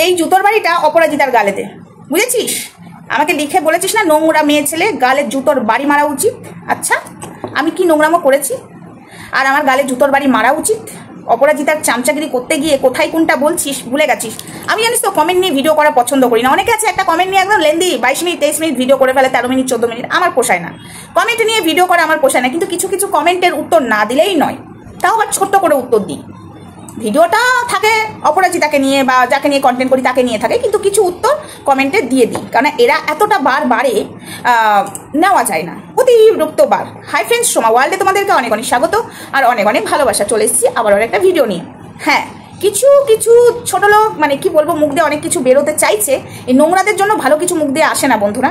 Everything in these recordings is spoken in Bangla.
এই জুতোর বাড়িটা অপরাজিতার গালেতে, বুঝেছিস? আমাকে লিখে বলেছিস না নোংরা মেয়ে ছেলে, গালে জুতোর বাড়ি মারা উচিত। আচ্ছা, আমি কি নোংরামো করেছি আর আমার গালে জুতোর বাড়ি মারা উচিত? অপরাজিতার চামচাগিরি করতে গিয়ে কোথায় কোনটা বলছিস ভুলে গেছিস। আমি জানিস তো কমেন্ট নিয়ে ভিডিও করা পছন্দ করি না। অনেকে আছে একটা কমেন্ট নিয়ে একদম লেন্দি 22 মিনিট 23 মিনিট ভিডিও করে ফেলে, 13 মিনিট 14 মিনিট। আমার পোষায় না, কমেন্ট নিয়ে ভিডিও করা আমার পোষায় না। কিন্তু কিছু কিছু কমেন্টের উত্তর না দিলেই নয়, তাও আবার ছোট্ট করে উত্তর দিই। ভিডিওটা থাকে অপরাজিতাকে নিয়ে বা যাকে নিয়ে কন্টেন্ট করি তাকে নিয়ে থাকে, কিন্তু কিছু উত্তর কমেন্টে দিয়ে দিই, কারণ এরা এতটা বারে নেওয়া যায় না, অতিরিক্ত বার। হাই ফ্রেন্ডস, সোমা ওয়ার্ল্ডে তোমাদেরকে অনেক অনেক স্বাগত আর অনেক অনেক ভালোবাসা। চলে এসেছি আবারও একটা ভিডিও নিয়ে। হ্যাঁ, কিছু কিছু ছোট লোক, মানে কি বলবো, মুখ দিয়ে অনেক কিছু বেরোতে চাইছে। এই নোংরাদের জন্য ভালো কিছু মুখ দিয়ে আসে না বন্ধুরা।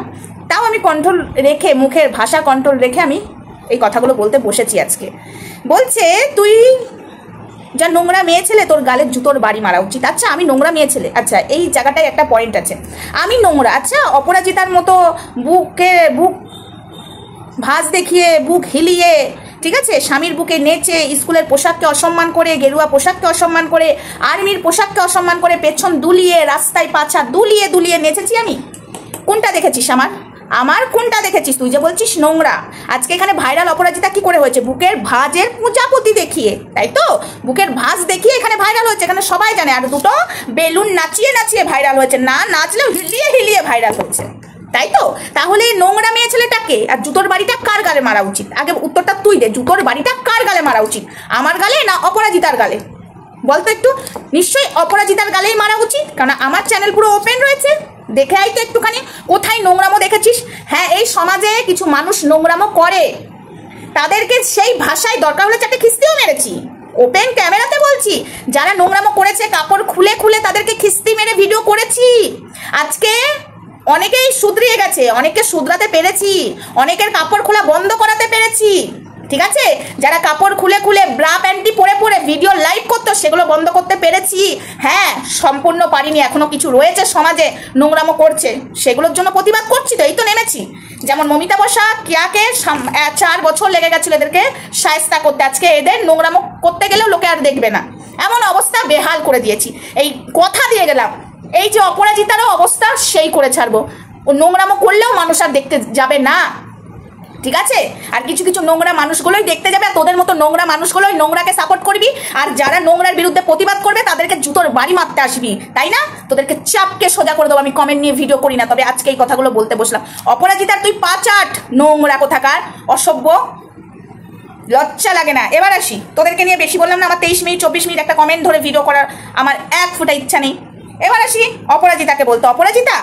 তাও আমি কন্ট্রোল রেখে, মুখের ভাষা কন্ট্রোল রেখে আমি এই কথাগুলো বলতে বসেছি আজকে। বলছে তুই যা নোংরা মেয়ে ছেলে, তোর গালের জুতোর বাড়ি মারা উচিত। আচ্ছা, আমি নোংরা মেয়ে ছেলে? আচ্ছা, এই জায়গাটায় একটা পয়েন্ট আছে, আমি নোংরা। আচ্ছা, অপরাজিতার মতো বুক ভাঁজ দেখিয়ে, বুক হিলিয়ে, ঠিক আছে, স্বামীর বুকে নেচে, স্কুলের পোশাককে অসম্মান করে, গেরুয়া পোশাককে অসম্মান করে, আর্মির পোশাককে অসম্মান করে, পেছন দুলিয়ে, রাস্তায় পাছা দুলিয়ে দুলিয়ে নেচেছি আমি? কোনটা দেখেছিস আমার কোনটা দেখেছিস? তুই যে বলছিস নোংরা, আজকে এখানে ভাইরাল অপরাজিতা কি করে হয়েছে? বুকের ভাঁজের পূজাপতি দেখিয়ে, তাই তো? বুকের ভাঁজ দেখিয়ে এখানে ভাইরাল হয়েছে, এখানে সবাই জানে। আর দুটো বেলুন নাচিয়ে নাচিয়ে ভাইরাল হয়েছে, না নাচলেও হিলিয়ে হিলিয়ে ভাইরাল হচ্ছে, তাই তো? তাহলে নোংরা মেয়ে ছেলেটাকে আর জুতোর বাড়িটা কার গালে মারা উচিত? আগে উত্তরটা তুই দে, জুতোর বাড়িটা কার গালে মারা উচিত? আমার গালে না অপরাজিতার গালে? বলতো একটু। নিশ্চয়ই অপরাজিতার গালেই মারা উচিত, কারণ আমার চ্যানেল পুরো ওপেন রয়েছে। দেখে আইতে একটুখানি কোথায় নোংরামো দেখেছিস। হ্যাঁ, এই সমাজে কিছু মানুষ নোংরামো করে, তাদেরকে সেই ভাষায় দরকার হলে চারটে খিস্তিও মেরেছি, ওপেন ক্যামেরাতে বলছি। যারা নোংরামো করেছে কাপড় খুলে খুলে তাদেরকে খিস্তি মেরে ভিডিও করেছি। আজকে অনেকেই শুধরিয়ে গেছে, অনেকে শুধরাতে পেরেছি, অনেকের কাপড় খোলা বন্ধ করাতে পেরেছি, ঠিক আছে? যারা কাপড় খুলে খুলে ব্রা প্যান্টি পরে পরে ভিডিও লাইভ করতো সেগুলো বন্ধ করতে পেরেছি। হ্যাঁ, সম্পূর্ণ পারিনি, এখনো কিছু রয়েছে সমাজে নোংরামো করছে, সেগুলোর জন্য প্রতিবাদ করছি, তো এই তো নেমেছি। যেমন মমিতা বসা কিয়াকে 4 বছর লেগে গেছিল এদেরকে শায়েস্তা করতে, আজকে এদের নোংরামো করতে গেলেও লোকে আর দেখবে না, এমন অবস্থা বেহাল করে দিয়েছি। এই কথা দিয়ে গেলাম, এই যে অপরাজিতারও অবস্থা সেই করে ছাড়বো। ও নোংরামো করলেও মানুষ আর দেখতে যাবে না, ঠিক আছে? আর কিছু কিছু নোংরা মানুষগুলোই দেখতে যাবে, আর তোদের মতো নোংরা মানুষগুলোই নোংরাকে সাপোর্ট করবি, আর যারা নোংরার বিরুদ্ধে প্রতিবাদ করবে তাদেরকে জুতোর বাড়ি মারতে আসবি, তাই না? তোদেরকে চাপকে সোজা করে দেবো। আমি কমেন্ট নিয়ে ভিডিও করি না, তবে আজকে এই কথাগুলো বলতে বসলাম। অপরাজিতার তুই 5-8 নোংরা কোথাকার, অসভ্য, লজ্জা লাগে না? এবার আসি, তোদেরকে নিয়ে বেশি বললাম না। আমার 23 মিনিট 24 মিনিট একটা কমেন্ট ধরে ভিডিও করার আমার এক ফুটা ইচ্ছা নেই। এবার আসি অপরাজিতাকে বলতো, অপরাজিতা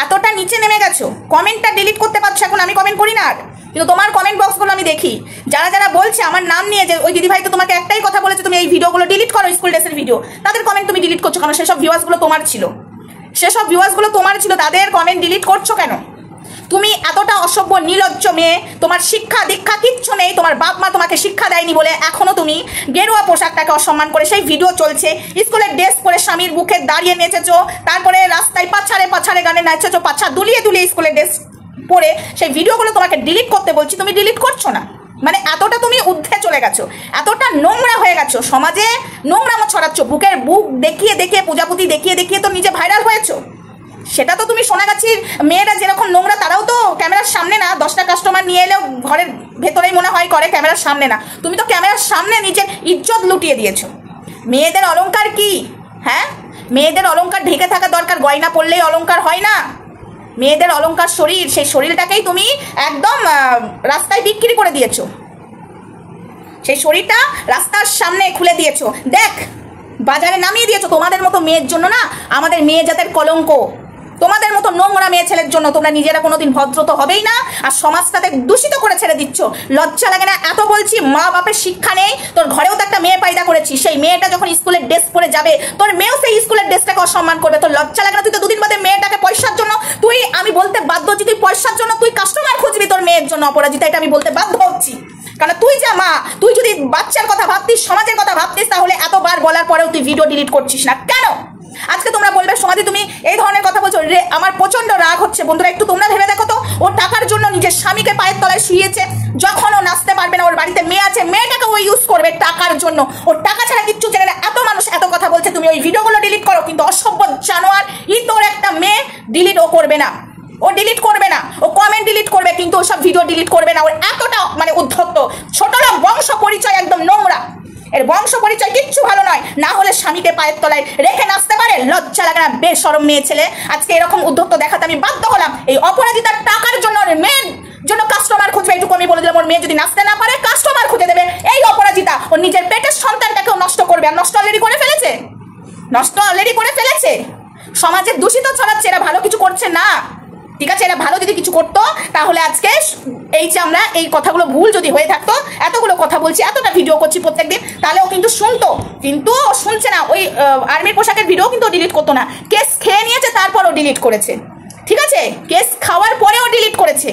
এতটা নিচে নেমে গেছো, কমেন্টটা ডিলিট করতে পারছো এখন? আমি কমেন্ট করি না আর, কিন্তু তোমার কমেন্ট বক্সগুলো আমি দেখি। যারা যারা বলছে আমার নাম নিয়ে যে ওই দিদিভাই তো তোমাকে একটাই কথা বলেছে তুমি এই ভিডিওগুলো ডিলিট করো, স্কুল ড্রেসের ভিডিও, তাদের কমেন্ট তুমি ডিলিট করছো কেন? সেসব ভিউয়ার্সগুলো তোমার ছিল, তাদের কমেন্ট ডিলিট করছো কেন? তুমি এতটা অসভ্য নির্লজ্জ মেয়ে, তোমার শিক্ষা দীক্ষা কিচ্ছু নেই, তোমার বাপ মা তোমাকে শিক্ষা দেয়নি বলে এখনো তুমি গেরুয়া পোশাকটাকে অসম্মান করে সেই ভিডিও চলছে, স্কুলের ড্রেস পরে স্বামীর বুকে দাঁড়িয়ে নেচেছো, তারপরে রাস্তায় পাছাড়ে পাছাড়ে গানে নাচেছো, পাছা দুলিয়ে দুলিয়ে স্কুলের ড্রেস পরে সেই ভিডিওগুলো তোমাকে ডিলিট করতে বলছি, তুমি ডিলিট করছো না। মানে এতটা তুমি ঊর্ধ্বে চলে গেছো, এতটা নোংরা হয়ে গেছো, সমাজে নোংরামো ছড়াচ্ছ, বুক দেখিয়ে দেখিয়ে, পূজাপুতি দেখিয়ে দেখিয়ে তো নিজে ভাইরাল হয়েছো। সেটা তো তুমি সোনাগাছির মেয়েরা যেরকম নোংরা, তারাও তো ক্যামেরার সামনে না, 10টা কাস্টমার নিয়ে এলেও ঘরের ভেতরেই মনে হয় করে, ক্যামেরার সামনে না। তুমি তো ক্যামেরার সামনে নিজের ইজ্জত লুটিয়ে দিয়েছো। মেয়েদের অলংকার কি? হ্যাঁ, মেয়েদের অলংকার ঢেকে থাকা দরকার, গয়না পরলেই অলংকার হয় না। মেয়েদের অলংকার শরীর, সেই শরীরটাকেই তুমি একদম রাস্তায় বিক্রি করে দিয়েছো, সেই শরীরটা রাস্তার সামনে খুলে দিয়েছো, দেখ বাজারে নামিয়ে দিয়েছো। তোমাদের মতো মেয়ের জন্য না আমাদের মেয়ে জাতের কলঙ্ক, তোমাদের মতো নোংরা মেয়ে ছেলের জন্য। তোমরা নিজেরা কোনোদিন ভদ্র তো হবেই না, আর সমাজটাকে দূষিত করে ছেড়ে দিচ্ছ। লজ্জা লাগে না? এত বলছি, মা বাপের শিক্ষা নেই, তোর ঘরেও তো একটা মেয়ে পায়দা করেছি, সেই মেয়েটা যখন স্কুলের ড্রেস পরে যাবে, তোর মেয়েও সেই স্কুলের ড্রেসটাকে অসম্মান করবে। তোর লজ্জা লাগে না? তুই তো দুদিন বাদে মেয়েটাকে পয়সার জন্য, তুই, আমি বলতে বাধ্য হচ্ছি, তুই পয়সার জন্য তুই কাস্টমার খুঁজবি তোর মেয়ের জন্য। অপরাজিতা, এটা আমি বলতে বাধ্য হচ্ছি, কারণ তুই যা মা, তুই যদি বাচ্চার কথা ভাবতিস, সমাজের কথা ভাবতিস, তাহলে এতবার বলার পরেও তুই ভিডিও ডিলিট করছিস না কেন? আজকে তোমরা বলবে সমাজে তুমি এই ধরনের কথা বলছো, আমার প্রচন্ড রাগ হচ্ছে। বন্ধুরা একটু তোমরা ভেবে দেখো তো, ওর টাকার জন্য নিজের স্বামীকে পায়ের তলায় শুয়েছে, যখন ও নাচতে পারবে না, ওর বাড়িতে মেয়ে আছে, মেয়েটাকে ও ইউজ করবে টাকার জন্য, ওর টাকা ছাড়া কিচ্ছু চেনে না। এত মানুষ এত কথা কথা বলছে তুমি ওই ভিডিওগুলো ডিলিট করো, কিন্তু অসভ্য জানোয়ার তোর একটা মেয়ে ডিলিট ও করবে না, ও ডিলিট করবে না, ও কমেন্ট ডিলিট করবে কিন্তু ওসব ভিডিও ডিলিট করবে না। ওর এতটা মানে উদ্ধত্ত, ছোটরা বংশ পরিচয় একদম নোংরা, এর বংশ পরিচয় কিচ্ছু ভালো নয়। না হলে স্বামীকে পায়ের তলায় রেখে নাচতে পারে, লজ্জা লাগে না? বেশরম মেয়ে ছেলে, আজকে এরকম উদ্ধত্ত দেখাতে আমি বাধ্য হলাম। এই অপরাজিতার টাকার জন্য ওর মেয়ের জন্য কাস্টমার খুঁজবে, এইটুকু আমি বলে দিলাম। ওর মেয়ে যদি নাচতে না পারে কাস্টমার খুঁজে দেবে। এই অপরাজিতা ওর নিজের পেটের সন্তানটাকেও নষ্ট করবে, আর নষ্ট অলরেডি করে ফেলেছে, নষ্ট অলরেডি করে ফেলেছে। সমাজে দূষিত ছড়াচ্ছে, এরা ভালো কিছু করছে না, ঠিক আছে? এরা ভালো যদি কিছু করতো তাহলে আজকে এই যে আমরা এই কথাগুলো ভুল যদি হয়ে থাকতো, এতগুলো কথা বলছি, এতটা ভিডিও করছি প্রত্যেকদিন, তাহলেও কিন্তু শুনতো, কিন্তু শুনছে না। ওই আর্মির পোশাকের ভিডিও কিন্তু ডিলিট করতো না, কেস খেয়ে নিয়েছে তারপরও ডিলিট করেছে, ঠিক আছে? কেস খাওয়ার পরেও ডিলিট করেছে।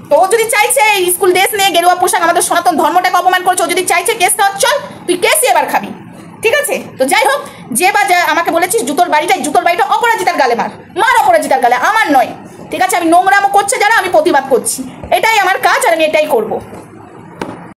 তো ও যদি চাইছে স্কুল ড্রেস নিয়ে গেরুয়া পোশাক আমাদের সনাতন ধর্মটাকে অপমান করছে, ও যদি চাইছে কেস খাওয়ার, চল তুই কেসই এবার খাবি, ঠিক আছে? তো যাই হোক, যে বা যা আমাকে বলেছিস জুতোর বাড়িটা অপরাজিতার গালে মার অপরাজিতার গালে, আমার নয়, ঠিক আছে? আমি নোংরামো করছে যারা, আমি প্রতিবাদ করছি, এটাই আমার কাজ আর আমি এটাই করবো।